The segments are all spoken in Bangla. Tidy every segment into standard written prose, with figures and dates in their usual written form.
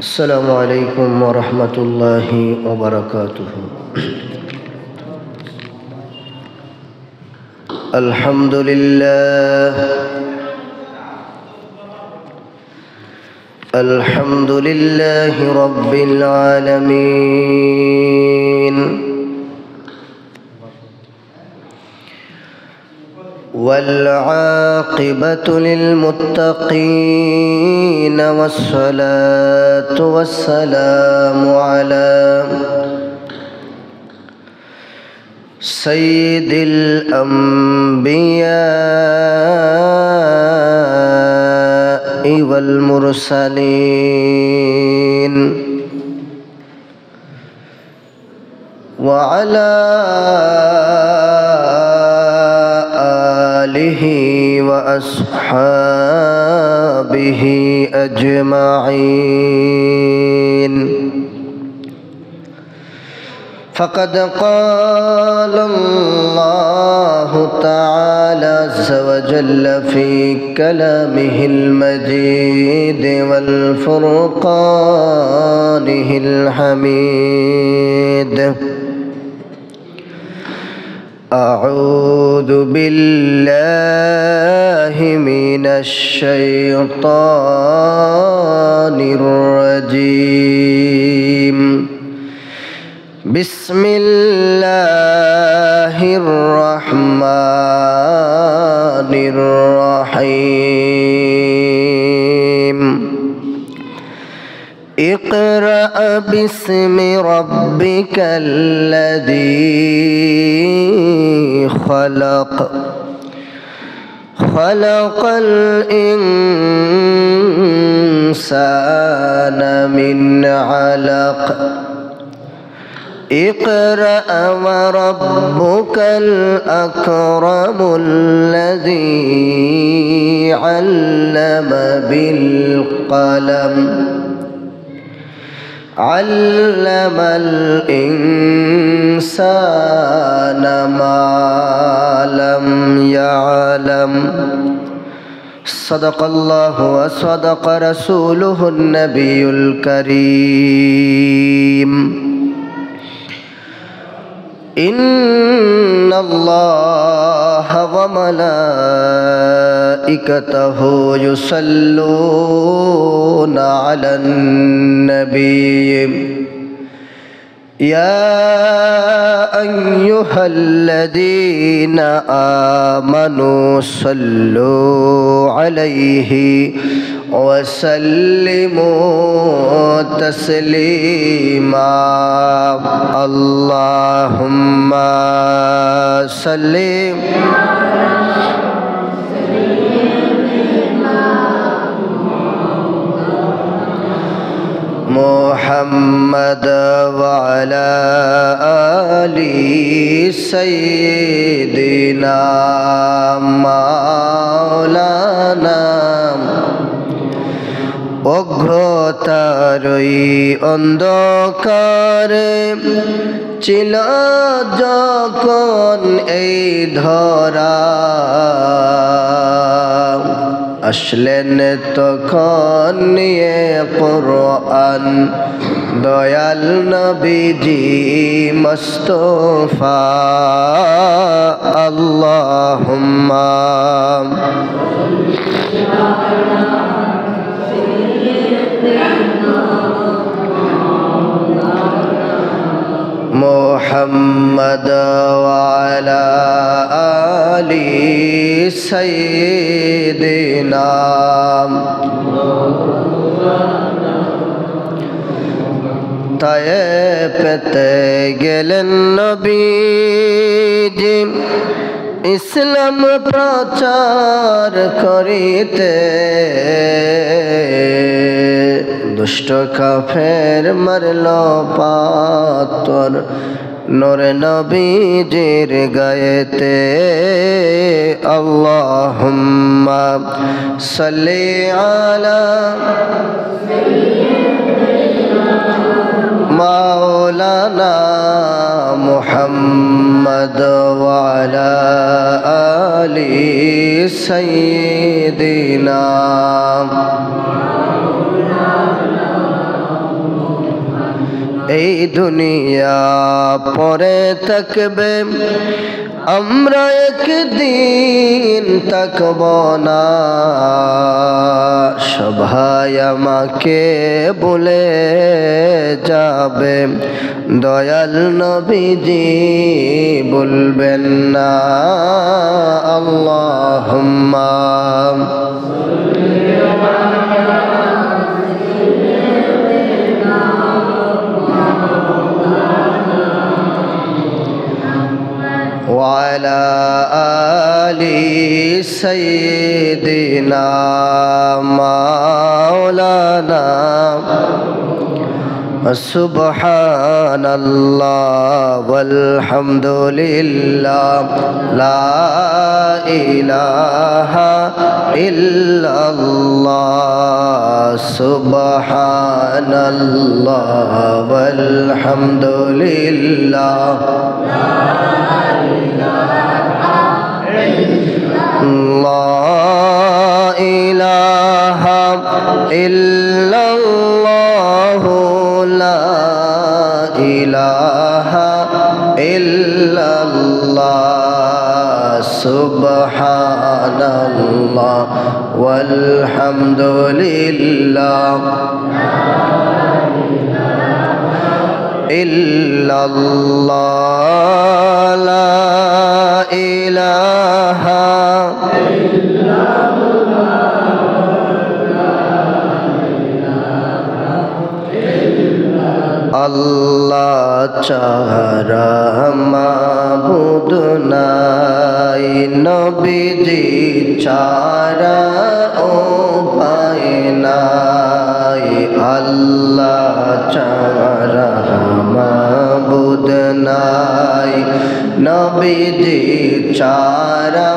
السلام عليكم ورحمة الله وبركاته. الحمد لله الحمد لله رب العالمين، والعاقبة للمتقين، والصلاة والسلام على سيد الأنبياء والمرسلين، وعلى آله وأصحابه أجمعين. فقد قال الله تعالى عز وجل في كلامه المجيد والفرقانه الحميد: أعوذ بالله من الشيطان الرجيم. بسم الله الرحمن الرحيم. اقرأ باسم ربك الذي خلق، خلق الإنسان من علق. اقرأ وربك الأكرم الذي علم بالقلم، علم الإنسان ما لم يعلم. صدق الله وصدق رسوله النبي الكريم. إن الله وملائكته يصلون على النبي يا أيها الذين آمنوا صلوا عليه وسلموا تسليما. اللهم صل محمد وعلى آل سيدنا مولانا। অঘ্রতারই অন্ধকারে ছিল যখন এই ধরা, আসলেন তখন নিয়ে কোরআন দয়াল নবীজি মুস্তাফা। আল্লাহুম্মা মুহাম্মদ ওয়ালা আলি সাইয়্যিদিনা। তায়েফেতে গেলেন নবীজি ইসলাম প্রচার করিতে, দুষ্ট কাফের মারল পাথর নূরে নবীজির গায়েতে। আল্লাহুম্মা সাল্লি আলা মাওলানা মুহাম্মদ ওয়া আলা আলি সাইয়্যিদিনা এই দুনিয়া পরে থাকবে, আমরা একদিন থাকব না। সবাই আমাকে বলে যাবে, দয়াল নবীজি বলবেন না। আল্লাহুম্মা وعلى آل سيدنا مولانا سبحان الله والحمد لله لا إله إلا الله سبحان الله والحمد لله لا إله إلا الله لا إله إلا الله سبحان الله والحمد لله إلا الله لا إله إلا আল্লাহ ছাড়া মাবুদ নাই, নবীজি ছাড়া উপায় নাই। আল্লাহ ছাড়া মাবুদ নাই, নবীজি ছাড়া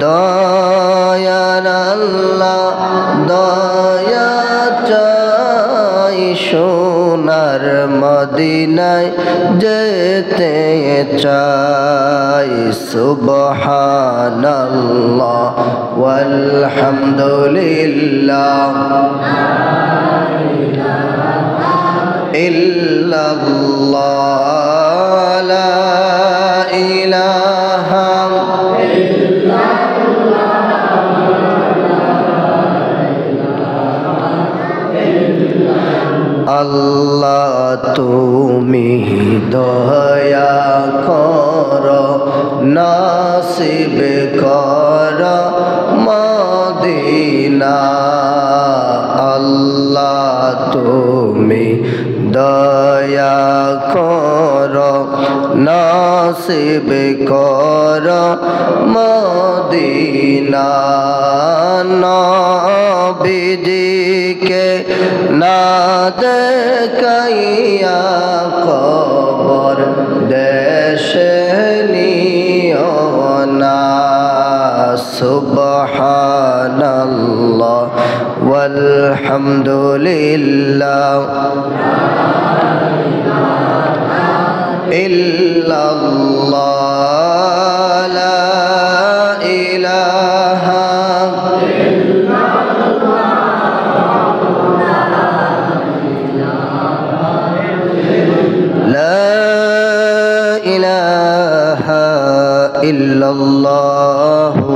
দয়ার আল্লাহ দয়া চাই, সোনার মদিনায় যেতে চাই। সুবহানাল্লাহ ওয়ালহামদুলিল্লাহ ইল্লাল্লাহ লা ইলাহা আল্লাহ তুমি দয়া করো, নসিব করো মদিনা। আল্লাহ তুমি দয়া করো, নসিব করো মদিনা। নবীজিকে না দেখাইয়া কবর দেশে নিও না। সুবহানাল্লাহ ওয়ালহামদুলিল্লাহ ইল্লাল্লাহ লা ইলাহা ইল্লাল্লাহু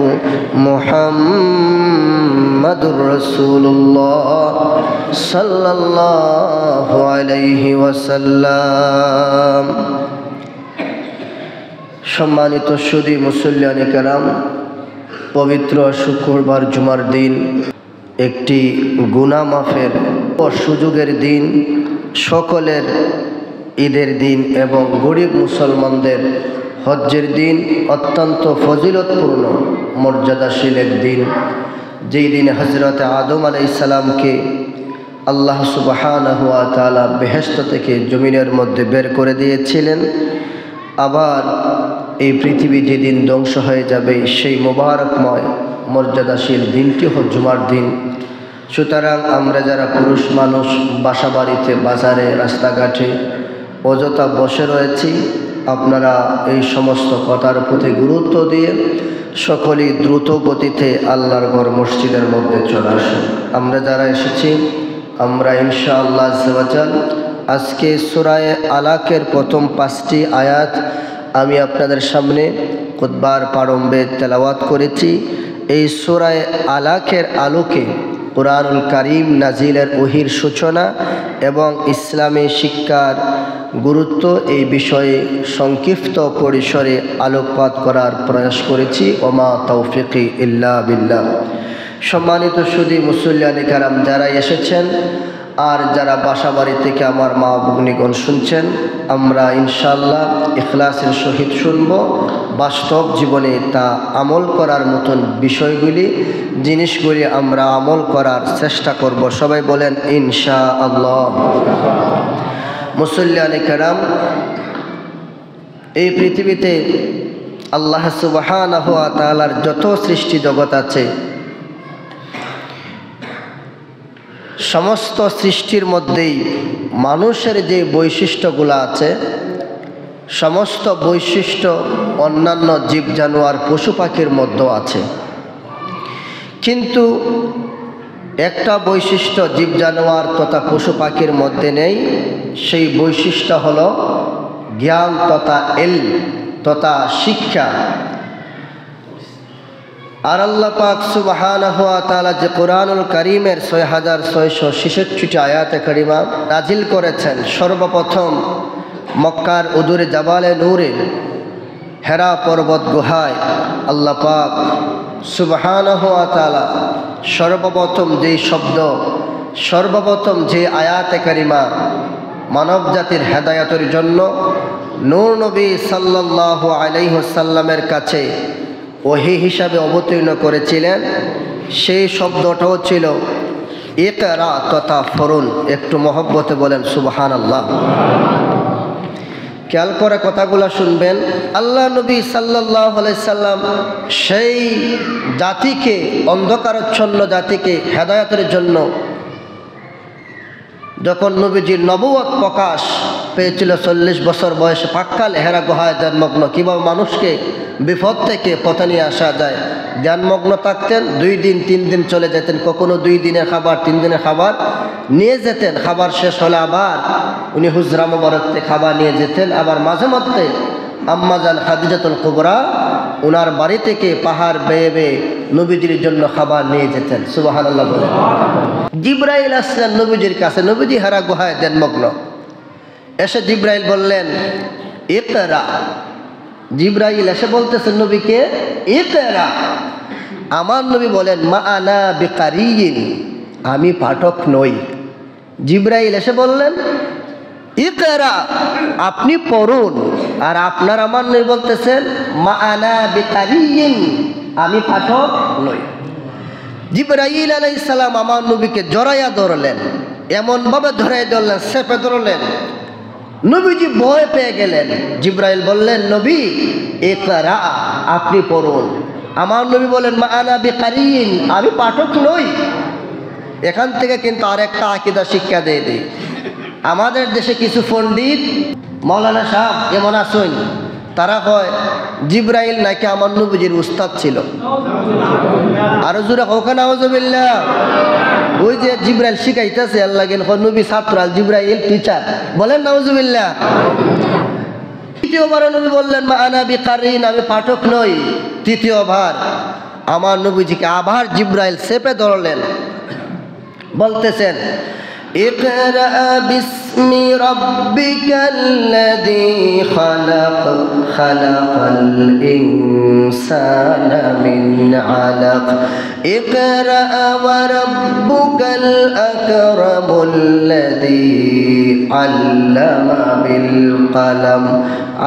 মুহাম্মাদুর রাসূলুল্লাহ সাল্লাল্লাহু আলাইহি ওয়াসাল্লাম। সম্মানিত সুধী মুসল্লিয়ানে কেরাম, পবিত্র শুক্রবার জুমার দিন, একটি গুনাহ মাফের ও সুযোগের দিন, সকলের ঈদের দিন এবং গরিব মুসলমানদের হজ্জের দিন, অত্যন্ত ফজিলতপূর্ণ মর্যাদাশীল এক দিন, যেই দিনে হযরত আদম আলাইহিস সালামকে আল্লাহ সুবহানাহু ওয়া তাআলা বেহেশত থেকে জমিনের মধ্যে বের করে দিয়েছিলেন। আবার এই পৃথিবী যেদিন ধ্বংস হয়ে যাবে, সেই মোবারকময় মর্যাদাশীল দিনটি হল জুমার দিন। সুতরাং আমরা যারা পুরুষ মানুষ বাসা বাড়িতে, বাজারে, রাস্তাঘাটে অযথা বসে রয়েছি, আপনারা এই সমস্ত কথার প্রতি গুরুত্ব দিয়ে সকলেই দ্রুত গতিতে আল্লাহর ঘর মসজিদের মধ্যে চলে আসুন। আমরা যারা এসেছি আমরা ইনশাআল্লাহ আজ্জাওয়াজাল আজকে সূরা আলাকের প্রথম 5টি আয়াত আমি আপনাদের সামনে খুতবার প্রারম্ভে তেলাওয়াত করেছি। এই সূরা আলাকের আলোকে কুরআনুল কারীম নাজিলের ওহির সূচনা এবং ইসলামী শিক্ষার গুরুত্ব এই বিষয়ে সংক্ষিপ্ত পরিসরে আলোকপাত করার প্রয়াস করেছি। ওমা তৌফিকি ইল্লা বিল্লাহ। সম্মানিত সুধী মুসল্লিয়ানে কেরাম, যারা এসেছেন আর যারা বাসাবাড়ি থেকে আমার মা ভগ্নীগণ শুনছেন, আমরা ইনশাআল্লাহ ইখলাসের সহিত শুনব, বাস্তব জীবনে তা আমল করার মতন জিনিসগুলি আমরা আমল করার চেষ্টা করব। সবাই বলেন ইনশাআল্লাহ। মুসল্লিয়ানে কেরাম, এই পৃথিবীতে আল্লাহ সুবহানাহু ওয়া তাআলার যত সৃষ্টি জগৎ আছে, সমস্ত সৃষ্টির মধ্যেই মানুষের যে বৈশিষ্ট্যগুলো আছে, সমস্ত বৈশিষ্ট্য অন্যান্য জীব জানোয়ার পশু পাখির মধ্যেও আছে। কিন্তু একটা বৈশিষ্ট্য জীব জানোয়ার তথা পশু পাখির মধ্যে নেই, সেই বৈশিষ্ট্য হলো জ্ঞান তথা ইলম তথা শিক্ষা। আর আল্লাহ পাক সুবহানাহু ওয়া তাআলা যে কুরআনুল কারীমের 6666টি আয়াতে কারিমা নাজিল করেছেন, সর্বপ্রথম মক্কার উদুরে জাবালে নূরে হেরা পর্বত গুহায় আল্লাহ পাক সুবহানাহু ওয়া তাআলা সর্বপ্রথম যে আয়াতে কারিমা মানব জাতির হেদায়েতের জন্য নূর নবী সাল্লাল্লাহু আলাইহি ওয়াসাল্লামের কাছে ওহী হিসাবে অবতীর্ণ করেছিলেন, সেই শব্দটাও ছিল ইকরা তথা ফরুন। একটু মহব্বতে বলেন সুবহানাল্লাহ। খেয়াল করে কথাগুলো শুনবেন। আল্লাহ নবী সাল্লাল্লাহু আলাইহি সাল্লাম সেই জাতিকে, অন্ধকারাচ্ছন্ন জাতিকে হেদায়েতের জন্য যখন নবীজির নবুয়ত প্রকাশ পেয়েছিল, 40 বছর বয়সে পাক্কাল হেরা গুহায় ধ্যানমগ্ন, কীভাবে মানুষকে বিপদ থেকে পথে নিয়ে আসা যায় ধ্যানমগ্ন থাকতেন। 2 দিন 3 দিন চলে যেতেন, কখনো 2 দিনের খাবার 3 দিনের খাবার নিয়ে যেতেন। খাবার শেষ হলে আবার উনি হুজরা মুবারকতে খাবার নিয়ে যেতেন। আবার মাঝে মধ্যে আম্মাজান খাদিজাতুল কুবরা ওনার বাড়ি থেকে পাহাড় বেয়ে বেয়ে নবীজির জন্য খাবার নিয়ে যেতেন। সুবহানাল্লাহ বলে। জিবরাইল আসলেন নবীজির কাছে, নবীজি হেরা গুহায় ধ্যানমগ্ন। এসে জিবরাইল বললেন ইকরা। জিবরাইল এসে বলতেছেন নবীকে ইকরা। আমার নবী বলেন মা আনা বিকারিয়িন, আমি পাঠক নই। জিবরাইল এসে বললেন ইকরা, আপনি পড়ুন। আর আপনার আমার নবী বলতেছেন মা আনা বিকারিয়িন, আমি পাঠক নই। জিবরাইল আলাইহিস সালাম আমার নবীকে জড়াইয়া ধরলেন, এমনভাবে ধরে ধরলেন, চেপে ধরলেন, নবীজি ভয় পেয়ে গেলেন। জিবরাইল বললেন নবী ইকরা, আপনি পড়ুন। আমার নবী বলেন মা আনা বিকারিয়িন, আমি পাঠক নই। এখান থেকে কিন্তু আরেকটা আকীদা শিক্ষা দিয়ে দিই। আমাদের দেশে কিছু পণ্ডিত মাওলানা সাহেব এমন আছেন, তারা কয় জিবরাইল নাকি আমার নবীজির উস্তাদ ছিল। আরো জোরে হোক নাউজুবিল্লাহ। ওই যে জিবরাইল শিখাইতেছে আল্লাহ গেন নবী ছাত্র, আর জিবরাইল টিচার। বলেন নাউজুবিল্লাহ। দ্বিতীয়বার নবী বললেন মা আনা বিকারিন, আমি পাঠক নই। তৃতীয়বার আমার নবীজিকে আবার জিবরাইল চেপে ধরলেন, বলতেছেন ইকরা বিসমি রাব্বিকাল্লাযী খালাক, খালাকাল ইনসানা মিন আলাক, ইকরা ওয়া রাব্বুকাল আকরামুল্লাযী আল্লামা বিল কলম,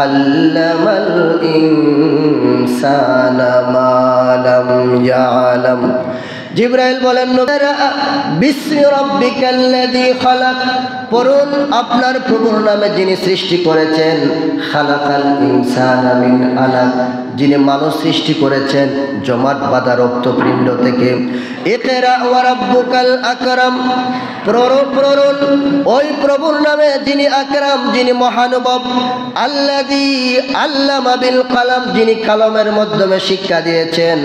আল্লামাল ইনসানা মা লাম ইয়ালাম। জিবরাইল বলেন বিসমি রাব্বিকাল্লাযী খালাক, পড়ুন আপনার প্রভুর নামে যিনি সৃষ্টি করেছেন, খালাকাল ইনসানা মিন আলাক, যিনি মানুষ সৃষ্টি করেছেন জমাট বাঁধা রক্তপিণ্ড থেকে। ইকরা ওয়া রাব্বুকাল আকরাম, পড়ুন ওই প্রভুর নামে যিনি আকরাম, যিনি মহানুভব, আল্লাযী আল্লামা বিল কলম, যিনি কলমের মাধ্যমে শিক্ষা দিয়েছেন,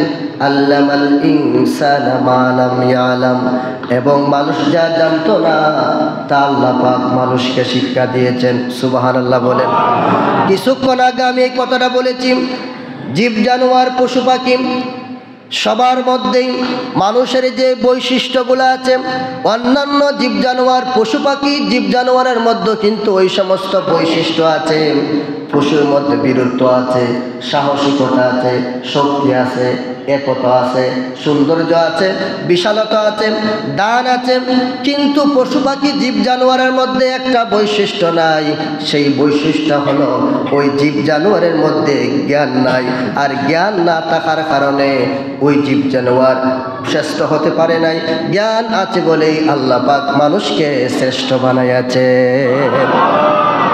আল্লামাল ইনসানা মা লাম ইয়ালাম, এবং মানুষ যা জানতো না তা আল্লাহ পাক মানুষকে শিক্ষা দিয়েছেন। সুবহানাল্লাহ বলেন। কিছুক্ষণ আগে আমি এই কথাটা বলেছি, জীব জানোয়ার পশু পাখি সবার মধ্যেই মানুষের যে বৈশিষ্ট্যগুলো আছে, অন্যান্য জীব জানোয়ার পশু পাখি জীব জানোয়ারের মধ্যে কিন্তু ওই সমস্ত বৈশিষ্ট্য আছে। পশুর মধ্যে বীরত্ব আছে, সাহসিকতা আছে, শক্তি আছে, একতা আছে, সৌন্দর্য আছে, বিশালতা আছে, দান আছে। কিন্তু পশু পাখি জীব জানোয়ারের মধ্যে একটা বৈশিষ্ট্য নাই। সেই বৈশিষ্ট্য হলো ওই জীব জানোয়ারের মধ্যে জ্ঞান নাই। আর জ্ঞান না থাকার কারণে ওই জীব জানোয়ার শ্রেষ্ঠ হতে পারে নাই। জ্ঞান আছে বলেই আল্লাহ পাক মানুষকে শ্রেষ্ঠ বানাইয়াছে।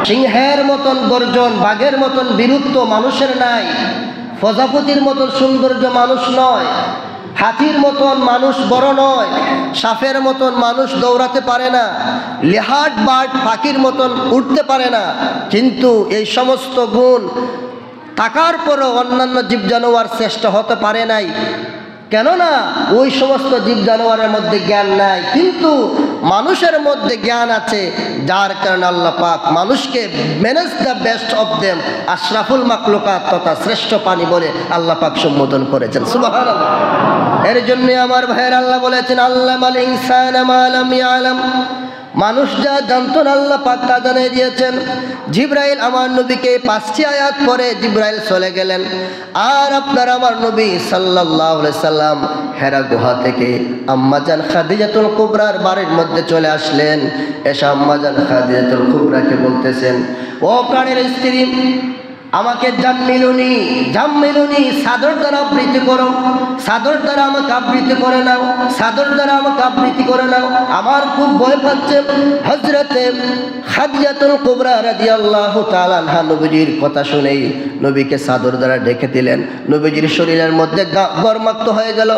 সিংহের মতন গর্জন, বাঘের মতন বীরত্ব মানুষের নাই। প্রজাপতির মতন সৌন্দর্য মানুষ নয়। হাতির মতন মানুষ বড় নয়। সাপের মতন মানুষ দৌড়াতে পারে না। লেহার্ড বার্ড পাখির মতন উঠতে পারে না। কিন্তু এই সমস্ত গুণ থাকার পরও অন্যান্য জীব জানোয়ার শ্রেষ্ঠ হতে পারে নাই। কেননা ওই সমস্ত জীব জানোয়ারের মধ্যে জ্ঞান নাই, কিন্তু মানুষের মধ্যে জ্ঞান আছে। যার কারণে আল্লাহ পাক মানুষকে manage the best of them, আশরাফুল মাখলুকাত তথা শ্রেষ্ঠ প্রাণী বলে আল্লাহ পাক সম্বোধন করেছেন। সুবহানাল্লাহ। এর জন্য আমার ভাইয়ের আল্লাহ বলেছেন আল্লামাল ইনসানা মা লাম ইয়ালাম, মানুষ যা জানতো না আল্লাহ পাক তা জানিয়ে দিয়েছেন। জিবরাইল আমার নবীকে 5টি আয়াত পরে জিবরাইল চলে গেলেন। আর আপনার আমার নবী সাল্লাল্লাহু আলাইহি সাল্লাম হেরা গুহা থেকে আম্মাজান খাদিজাতুল কুবরার বাড়ির মধ্যে চলে আসলেন। এসে আম্মাজান খাদিজাতুল কুবরাকে বলতেছেন, ও প্রাণের স্ত্রী, আমাকে জাম্মিলুনি চাদর দ্বারা আবৃত্তি করো, চাদর দ্বারা আমাকে আবৃত্তি করে নাও, চাদর দ্বারা আমাকে আবৃত্তি করে নাও। আমার খুব ভয় পাচ্ছে। হযরতে খাদিজাতুল কুবরা রাদিয়াল্লাহু তাআলা আনহা নবীজির কথা শুনেই নবীকে চাদর দ্বারা ঢেকে দিলেন। নবীজির শরীরের মধ্যে গরমাক্ত হয়ে গেল,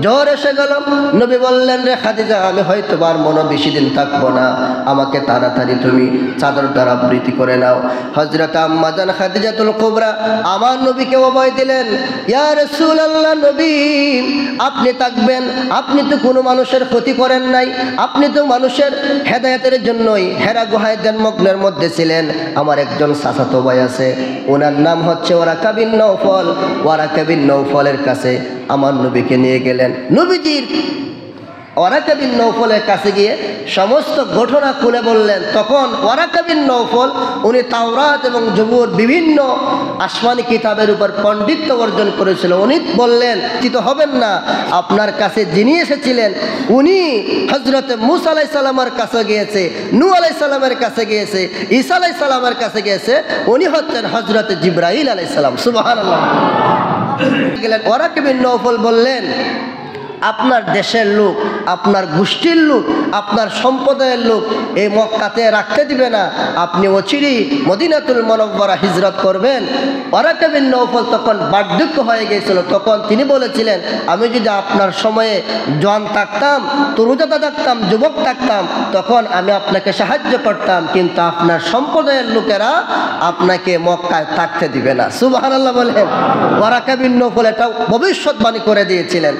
জ্বর এসে গেল। নবী বললেন, রে খাদিজা, আমি হয়তো আর মনে বেশি দিন থাকবো না, আমাকে তাড়াতাড়ি তুমি চাদর দ্বারা আবৃত্তি করে নাও। হযরত আম্মাজান খাদিজাতুল কুবরা আমার নবীকে অভয় দিলেন, ইয়া রাসূলুল্লাহ, নবী আপনি থাকবেন, আপনি তো কোনো মানুষের ক্ষতি করেন নাই, আপনি তো মানুষের হেদায়েতের জন্যই হেরা গুহায় জন্মগ্নের মধ্যে ছিলেন। আমার একজন চাচাতো ভাই আছে, ওনার নাম হচ্ছে Waraqa bin Nawfal. Waraqa bin নওফলের কাছে আমার নবীকে নিয়ে গেলেন। নবীজির ওয়ারাকা বিন নওফলের কাছে গিয়ে সমস্ত ঘটনা খুলে বললেন। তখন ওয়ারাকা বিন নওফল উনি তাওরাত এবং জবুর বিভিন্ন আসমানি কিতাবের উপর পণ্ডিত্য অর্জন করেছিল। উনি বললেন, চিত হবেন না, আপনার কাছে যিনি এসেছিলেন উনি হযরতে মূসা আলাইহিস সালামের কাছে গিয়েছে, নূহ আলাইহিস সালামের কাছে গিয়েছে, ঈসা আলাইহিস সালামের কাছে গিয়েছে, উনি হচ্ছেন হযরতে জিবরাইল আলাইহিস সালাম। সুবহানাল্লাহ। ওয়ারাকা বিন নওফল বললেন, আপনার দেশের লোক, আপনার গোষ্ঠীর লোক, আপনার সম্প্রদায়ের লোক এই মক্কাতে রাখতে দিবে না, আপনি অচিরেই মদিনাতুল মুনাওয়ারা হিজরত করবেন। ওয়ারাকা বিন নওফল তখন বার্ধক্য হয়ে গিয়েছিল। তখন তিনি বলেছিলেন, আমি যদি আপনার সময়ে জওয়ান থাকতাম, তরুজাদা থাকতাম, যুবক থাকতাম, তখন আমি আপনাকে সাহায্য করতাম, কিন্তু আপনার সম্প্রদায়ের লোকেরা আপনাকে মক্কায় থাকতে দিবে না। সুবহানাল্লাহ বলেন। ওয়ারাকা বিন নওফল এটা ভবিষ্যৎবাণী করে দিয়েছিলেন।